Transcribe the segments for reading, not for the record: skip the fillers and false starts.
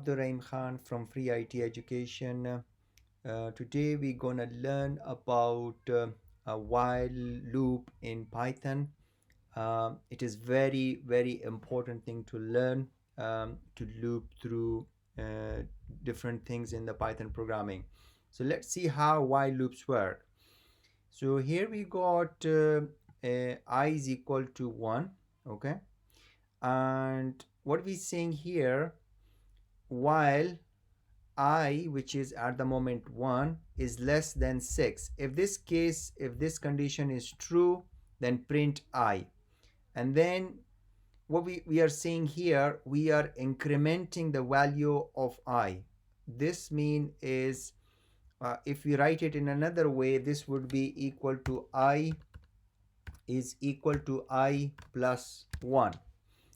Abdur Rahim Khan from Free IT Education. Today we're gonna learn about a while loop in Python. It is very important thing to learn to loop through uh, different things in the Python programming. So let's see how while loops work. So here we got I is equal to 1, okay, and what we're saying here, while I, which is at the moment 1, is less than 6. If this condition is true, then print I. And then what we are saying here, we are incrementing the value of I. This mean is, if we write it in another way, this would be equal to I is equal to I plus 1.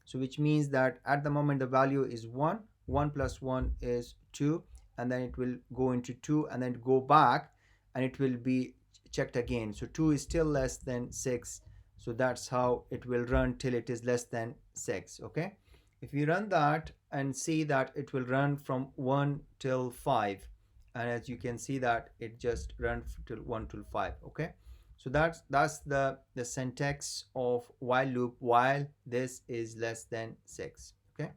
So which means that at the moment the value is 1, 1 plus 1 is 2, and then it will go into 2 and then go back and it will be checked again. So 2 is still less than 6, so that's how it will run till it is less than 6. Okay, if you run that and see that it will run from 1 till 5, and as you can see that it just runs till 1 till 5. Okay, so that's the syntax of while loop while this is less than 6. Okay,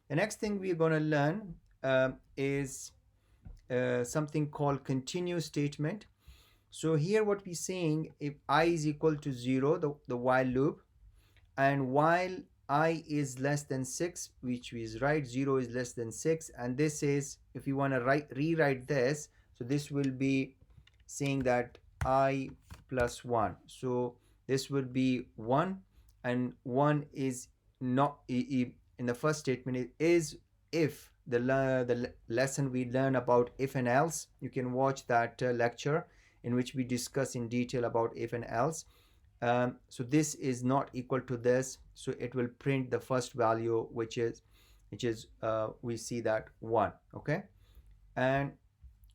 the next thing we're going to learn is something called continue statement. So here what we're saying, if I is equal to 0, the while loop, and while I is less than 6, which is right, 0 is less than 6, and this is, if you want to rewrite this, so this will be saying that I plus 1. So this would be 1, and 1 is not in the first statement. It is if the lesson we learn about if and else. You can watch that lecture in which we discuss in detail about if and else. So this is not equal to this, so it will print the first value, which is we see that 1. Okay, and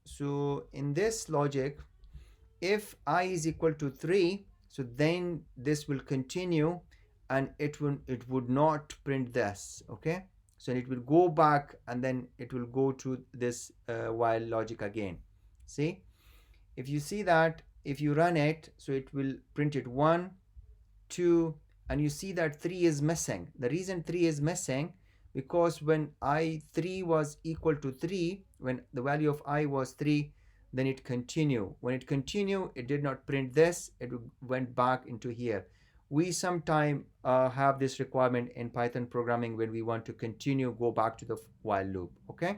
so in this logic, if I is equal to 3, so then this will continue and it would not print this. Okay, so it will go back and then it will go to this while logic again. See, if you see that, if you run it, so it will print it 1, 2, and you see that 3 is missing. The reason 3 is missing, because when I3 was equal to 3, when the value of I was 3, then it continue. When it continue, it did not print this, it went back into here. We sometime have this requirement in Python programming when we want to continue, go back to the while loop. Okay,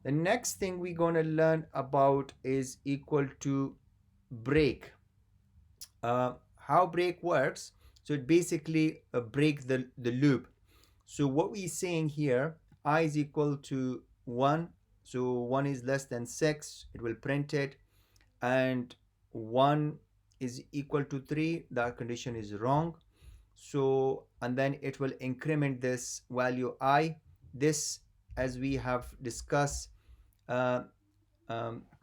the next thing we're going to learn about is equal to break. How break works, so it basically breaks the loop. So what we're saying here, I is equal to 1, so 1 is less than 6, it will print it, and 1 is equal to 3, that condition is wrong. So, and then it will increment this value I. This, as we have discussed, uh,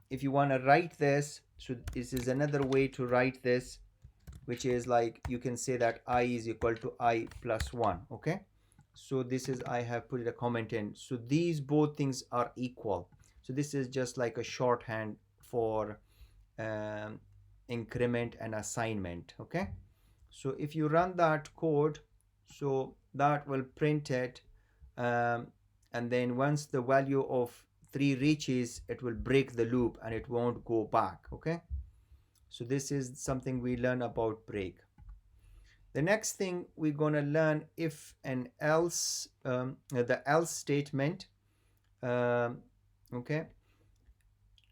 if you want to write this, so this is another way to write this, which is like you can say that I is equal to I plus 1. Okay, so this is, I have put a comment in, so these both things are equal. So this is just like a shorthand for increment and assignment. Okay, so if you run that code, so that will print it, and then once the value of 3 reaches, it will break the loop and it won't go back. Okay, so this is something we learn about break. The next thing we're going to learn if and else, the else statement. Okay,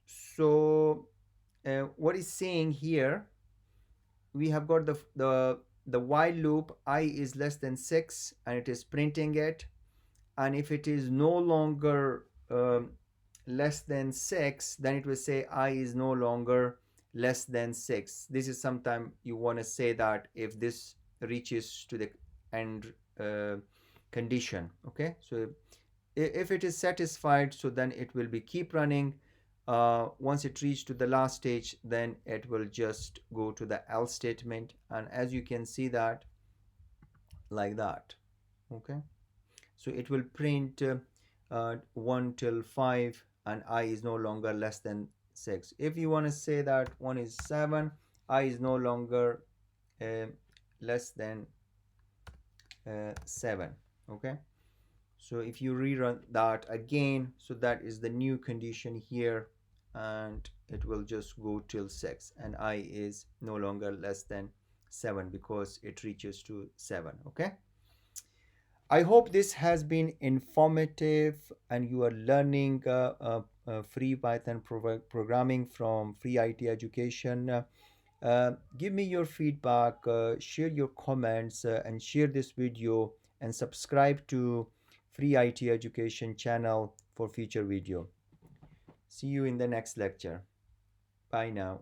so what is saying here, we have got the while loop, I is less than 6, and it is printing it, and if it is no longer less than 6, then it will say I is no longer less than 6. This is sometime you want to say that if this reaches to the end condition. Okay, so if it is satisfied, so then it will be keep running. Once it reaches to the last stage, then it will just go to the else statement, and as you can see that, like that. Okay, so it will print 1 till 5 and I is no longer less than 6. If you want to say that 1 is 7, I is no longer uh, less than 7. Okay, so if you rerun that again, so that is the new condition here, and it will just go till 6 and I is no longer less than 7 because it reaches to 7. Okay, I hope this has been informative and you are learning free Python programming from Free IT Education. Give me your feedback, share your comments, and share this video and subscribe to Free IT Education channel for future video. See you in the next lecture. Bye now.